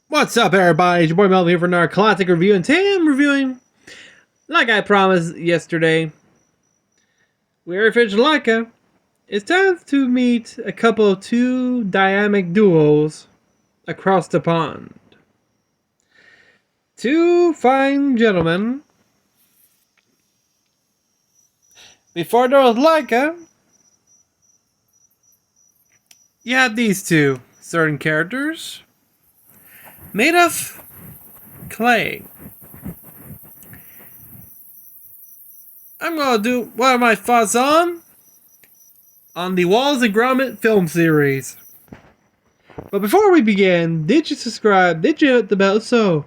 What's up, everybody? It's your boy Mel here for another classic review, and today I'm reviewing, like I promised yesterday, We're Fish Laika. It's time to meet a couple of two dynamic duos across the pond. Two fine gentlemen. Before there was Laika, you had these two certain characters made of clay. I'm gonna do what are my thoughts on the Wallace and Gromit film series. But before we begin, did you subscribe? Did you hit the bell? So,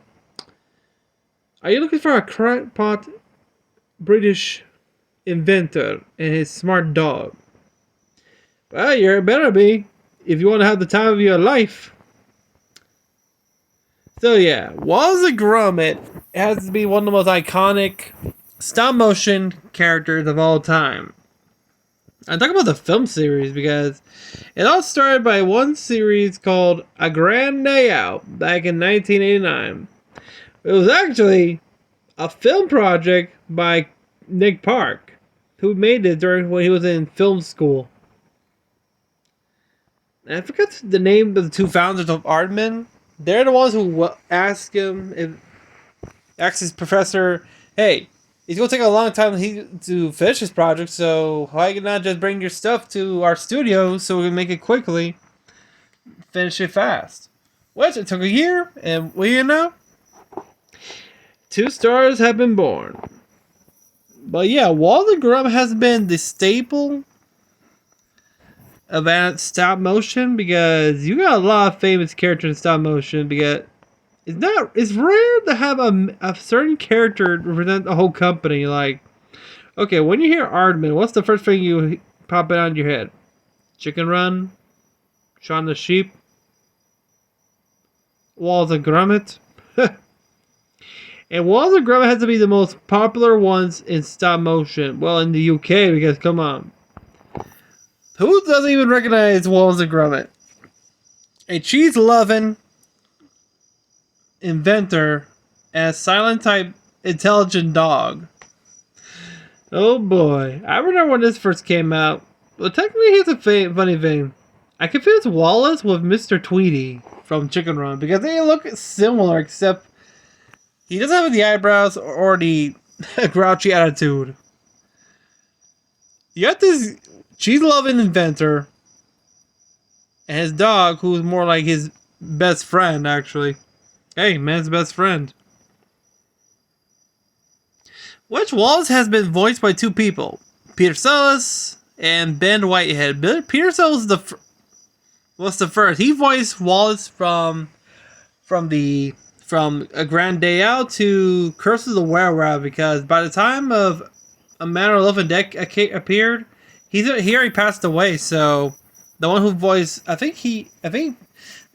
are you looking for a crackpot British inventor and his smart dog? Well, you better be if you want to have the time of your life. So yeah, Wallace and Gromit has to be one of the most iconic stop motion characters of all time. I'm talking about the film series because it all started by one series called A Grand Day Out back in 1989. It was actually a film project by Nick Park, who made it during when he was in film school. And I forgot the name of the two founders of Aardman. They're the ones who asked his professor, "Hey, it's gonna take a long time to finish this project, so why not just bring your stuff to our studio so we can make it quickly, finish it fast?" Which it took a year, and two stars have been born. But yeah, Wallace and Gromit has been the staple of stop motion because you got a lot of famous characters in stop motion because it's rare to have a certain character represent the whole company. Like, okay, when you hear Aardman, what's the first thing you pop out in your head? Chicken Run, Shaun the Sheep, Wallace and Gromit. And Wallace and Gromit has to be the most popular ones in stop motion. Well, in the UK, because come on, who doesn't even recognize Wallace and Gromit? A cheese-loving inventor and a silent type intelligent dog. Oh boy. I remember when this first came out. Well, technically here's a funny thing. I confuse Wallace with Mr. Tweety from Chicken Run because they look similar except he doesn't have the eyebrows or the grouchy attitude. You got this cheese-loving inventor and his dog who's more like his best friend actually. Hey, man's best friend. Which Wallace has been voiced by two people, Peter Sellers and Ben Whitehead. Peter Sellers was the first. He voiced Wallace from A Grand Day Out to Curse of the Were-Rabbit because by the time of A Matter of Love and Death appeared, he already passed away. So the one who voiced, I think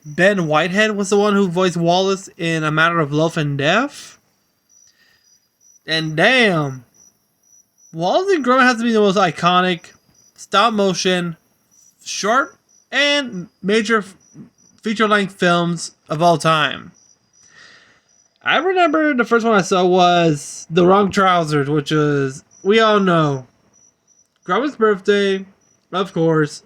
Ben Whitehead was the one who voiced Wallace in A Matter of Love and Death. And damn, Wallace and Gromit has to be the most iconic stop motion, short, and major feature-length films of all time. I remember the first one I saw was The Wrong Trousers, which was, we all know, Gromit's birthday, of course.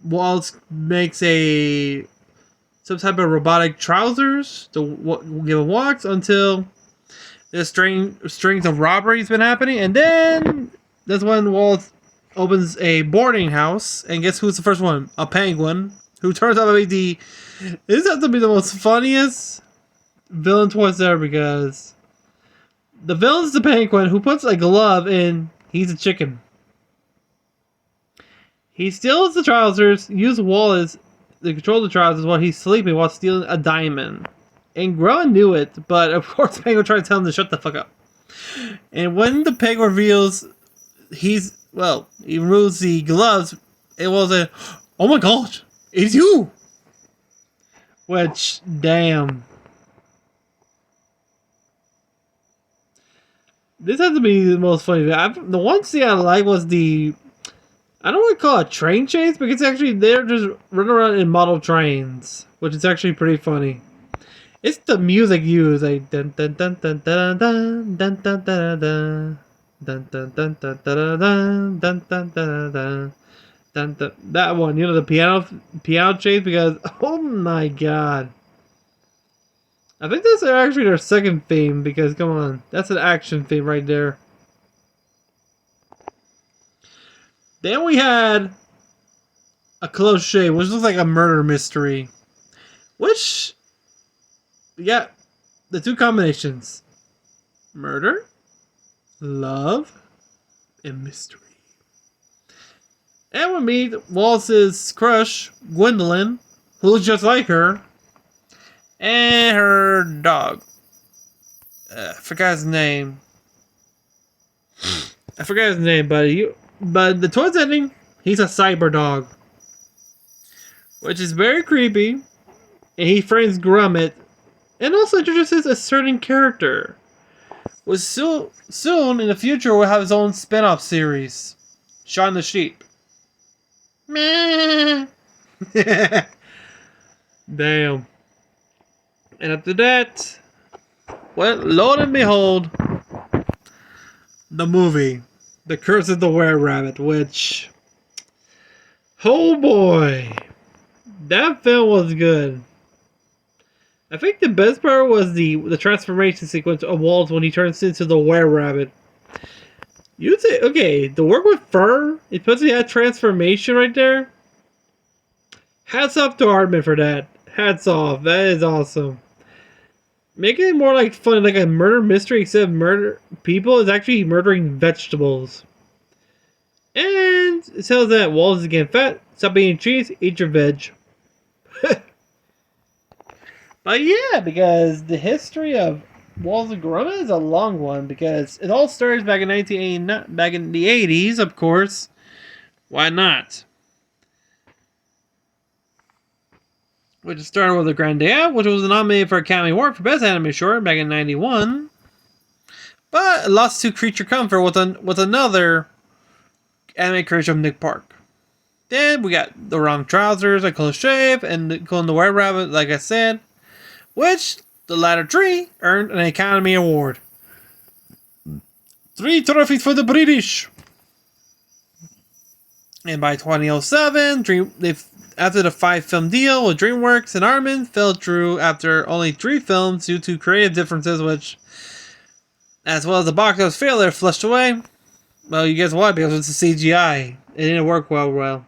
Wallace makes some type of robotic trousers to give walks until the strings of robberies been happening, and then that's when Wallace opens a boarding house, and guess who's the first one? A penguin, who turns out to be this has to be the most funniest villain twist ever because the villain's the penguin who puts a glove in. He's a chicken. He steals the trousers, uses Wallace to control the trousers while he's sleeping while stealing a diamond. And Gromit knew it, but of course Penguin tried to tell him to shut the fuck up. And when the Penguin reveals he removes the gloves, it was oh my god, it's you! Which, damn. This has to be the most funny thing. The one scene I like was the I don't want to call it train chase because actually they're just running around in model trains, which is actually pretty funny. It's the music used like dun dun dun dun dun dun dun dun dun dun dun dun dun dun dun dun dun dun dun. Dun, dun, that one, you know, the piano chase, because oh my god, I think that's actually their second theme. Because come on, that's an action theme right there. Then we had a close shave, which looks like a murder mystery. Which, yeah, the two combinations: murder, love, and mystery. And we meet Wallace's crush, Gwendolyn, who looks just like her, and her dog. I forgot his name. But the towards ending, he's a cyber dog, which is very creepy. And he frames Gromit, and also introduces a certain character, which soon in the future will have his own spin-off series, Shaun the Sheep. Meh. Damn. And after that, well, lo and behold, the movie, The Curse of the Were-Rabbit, which, oh boy, that film was good. I think the best part was the transformation sequence of Wallace when he turns into the Were-Rabbit. You'd say, okay, the work with fur, especially that transformation right there. Hats off to Aardman for that. Hats off. That is awesome. Making it more like fun, like a murder mystery, except murder people is actually murdering vegetables. And it tells that Wallace is getting fat. Stop eating cheese. Eat your veg. But yeah, because the history of Wallace and Gromit is a long one, because it all starts back in 1989, back in the 80s, of course. Why not? Which started with The Grand Day Out, which was nominated for Academy Award for Best Animated Short back in 91. But it lost to Creature Comfort with another anime creation of Nick Park. Then we got The Wrong Trousers, A Close Shave, and Going the White Rabbit, like I said, which the latter three earned an Academy Award. 3 trophies for the British. And by 2007, after the 5-film deal with DreamWorks and Aardman fell through after only 3 films due to creative differences, which, as well as the box office failure, flushed away. Well, you guess why? Because it's a CGI. It didn't work well.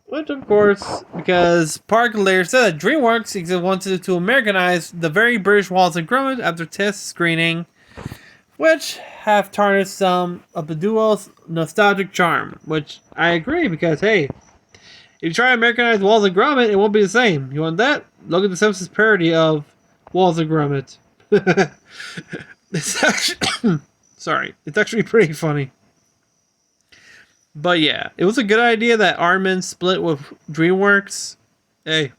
Which, of course, because Park later said that DreamWorks wanted to Americanize the very British Wallace and Gromit after test screening, which have tarnished some of the duo's nostalgic charm. Which I agree, because hey, if you try to Americanize Wallace and Gromit, it won't be the same. You want that? Look at the Simpsons parody of Wallace and Gromit. It's actually it's actually pretty funny. But yeah, it was a good idea that Aardman split with DreamWorks. Hey,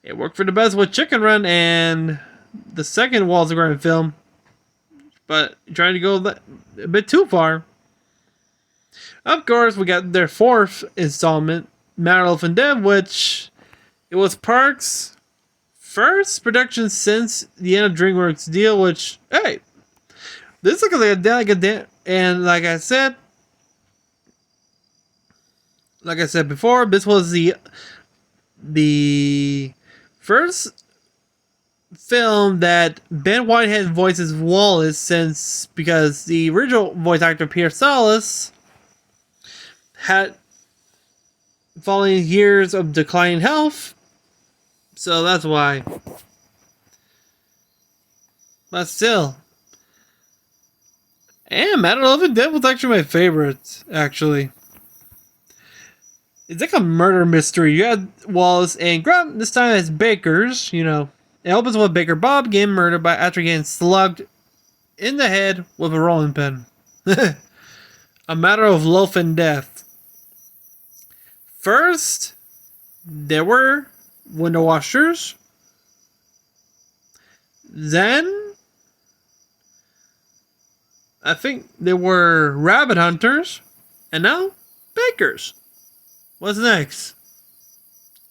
it worked for the best with Chicken Run and the second Wallace and Gromit film. But trying to go a bit too far. Of course, we got their 4th installment, Mad Elephant Dev, which it was Park's first production since the end of DreamWorks deal. Which, hey, this looks like a and like I said before, this was the first film that Ben Whitehead voices Wallace because the original voice actor Peter Sallis had following years of declining health, so that's why. But still, and Mad Elephant Dead was actually my favorite. Actually, it's like a murder mystery. You had Wallace and Grump this time as bakers. You know, it opens with Baker Bob getting murdered after getting slugged in the head with a rolling pin. A matter of life and death. First, there were window washers. Then, I think there were rabbit hunters. And now, bakers. What's next?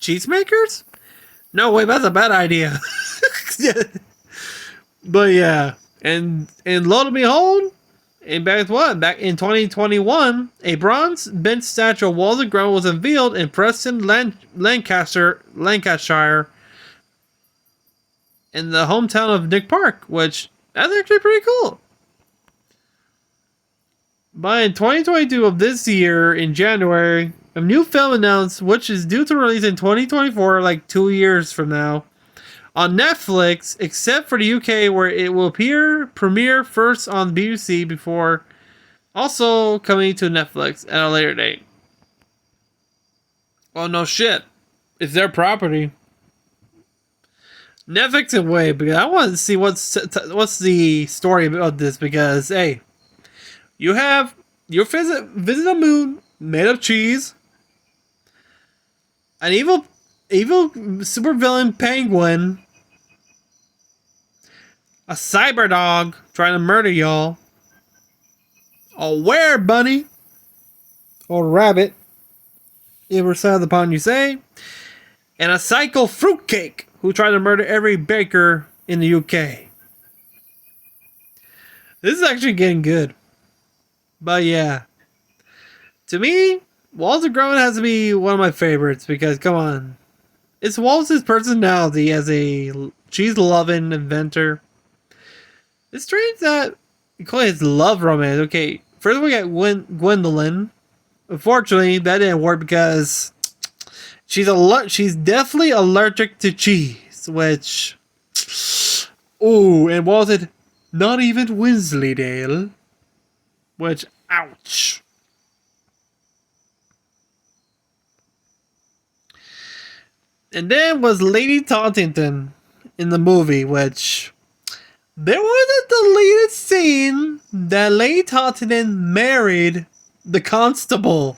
Cheesemakers? No, wait, that's a bad idea. But yeah, and lo and behold, and back in 2021, a bronze bench statue of Wallace and Gromit was unveiled in Preston, Lancashire, in the hometown of Nick Park, which that's actually pretty cool. But in 2022 of this year, in January, a new film announced, which is due to release in 2024, like 2 years from now, on Netflix, except for the UK, where it will premiere first on BBC before also coming to Netflix at a later date. Oh no shit. It's their property. Netflix and wait, because I want to see what's the story about this, because hey, you visit a moon made of cheese, an evil supervillain penguin, a cyber dog trying to murder y'all, a were bunny or rabbit, either side upon you say, and a psycho fruitcake who tried to murder every baker in the UK. This is actually getting good. But yeah, to me, Wallace and Gromit has to be one of my favorites because, come on, it's Wallace's personality as a cheese-loving inventor. It's strange that you call it his love romance. Okay, first we got Gwendolyn. Unfortunately, that didn't work because she's definitely allergic to cheese, which... Ooh, and was it not even Wensleydale? Which, ouch. And then was Lady Tottington in the movie, which... There was a deleted scene that Lady Tottington married the constable.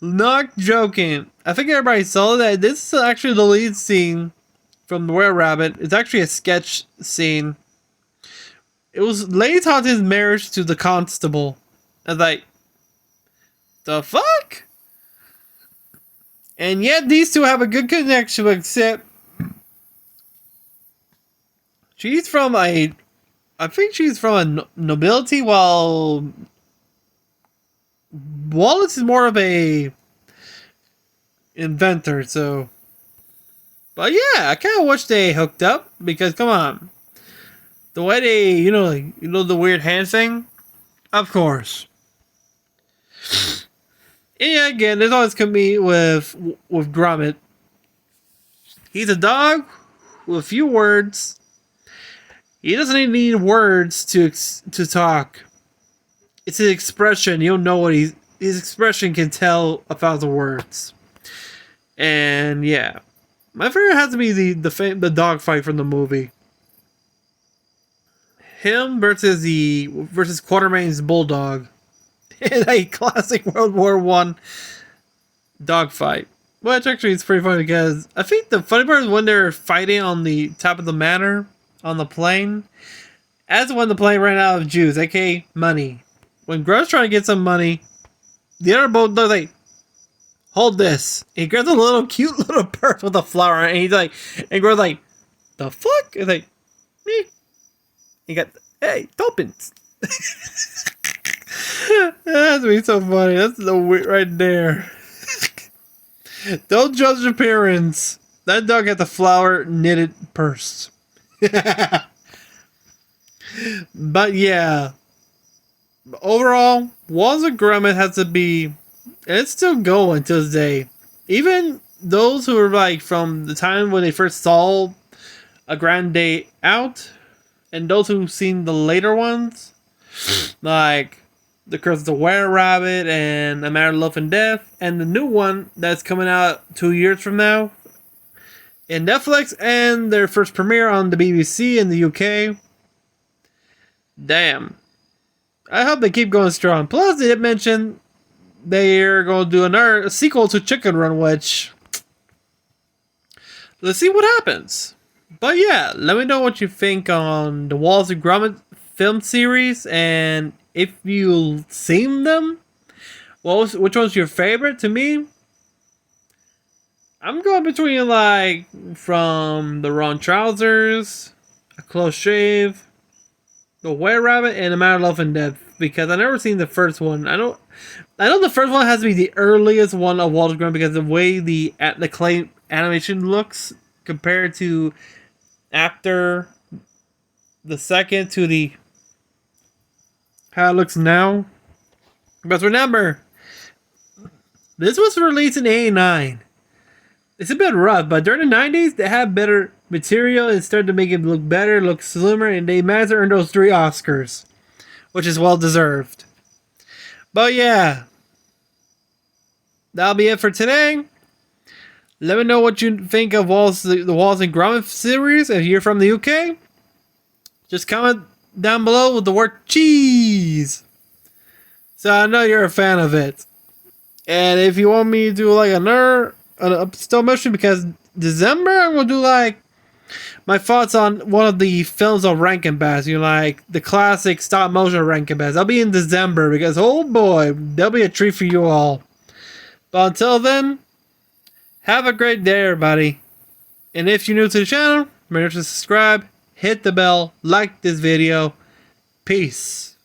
Not joking. I think everybody saw that. This is actually the lead scene from The Were Rabbit. It's actually a sketch scene. It was Lady Tottington's marriage to the constable. I was like, the fuck? And yet these two have a good connection, except she's from I think she's from a nobility, while Wallace is more of a inventor, so. But yeah, I kind of wish they hooked up, because come on. The way they, you know the weird hand thing? Of course. And yeah, again, there's always going to be with Gromit. He's a dog with a few words. He doesn't even need words to talk. It's his expression. You don't know what his expression can tell about the words. And yeah, my favorite has to be the dog fight from the movie. Him versus Quartermain's bulldog in a classic World War I dog fight. Which actually is pretty funny, because I think the funny part is when they're fighting on the top of the manor on the plane. As when the plane ran out of juice, aka money. When Gro's trying to get some money, the other bulldog's like, hold this. He grabs a cute little purse with a flower, and he's like, and Gro's like, the fuck? He's like, me. He got, hey, tuppence. That's me so funny. That's the weird right there. Don't judge appearance. That dog had the flower knitted purse. But yeah, overall, Wallace and Gromit has to be, and it's still going to this day. Even those who are like from the time when they first saw A Grand Day Out, and those who've seen the later ones, like The Curse of the Were Rabbit and A Matter of Life and Death, and the new one that's coming out 2 years from now in Netflix, and their first premiere on the BBC in the UK. Damn. I hope they keep going strong. Plus, they did mention they're going to do a sequel to Chicken Run, which... let's see what happens. But yeah, let me know what you think on the Wallace and Gromit film series, and if you've seen them, which one's your favorite? To me, I'm going between like from the Wrong Trousers, A Close Shave, The Were Rabbit, and A Matter of Life and Death, because I never seen the first one. I know the first one has to be the earliest one of Wallace and Gromit because of the way the clay animation looks compared to after the second to the how it looks now. But remember, this was released in '89. It's a bit rough, but during the '90s, they had better material and started to make it look better, look slimmer, and they managed to earn those 3 Oscars, which is well deserved. But yeah, that'll be it for today. Let me know what you think of the Wallace and Gromit series. If you're from the UK, just comment down below with the word cheese, so I know you're a fan of it. And if you want me to do like a stop motion, because December I'm gonna do like my thoughts on one of the films of Rankin Bass. You know, like the classic stop motion Rankin Bass. I'll be in December because oh boy, there'll be a treat for you all. But until then, have a great day, everybody. And if you're new to the channel, remember to subscribe, hit the bell, like this video. Peace.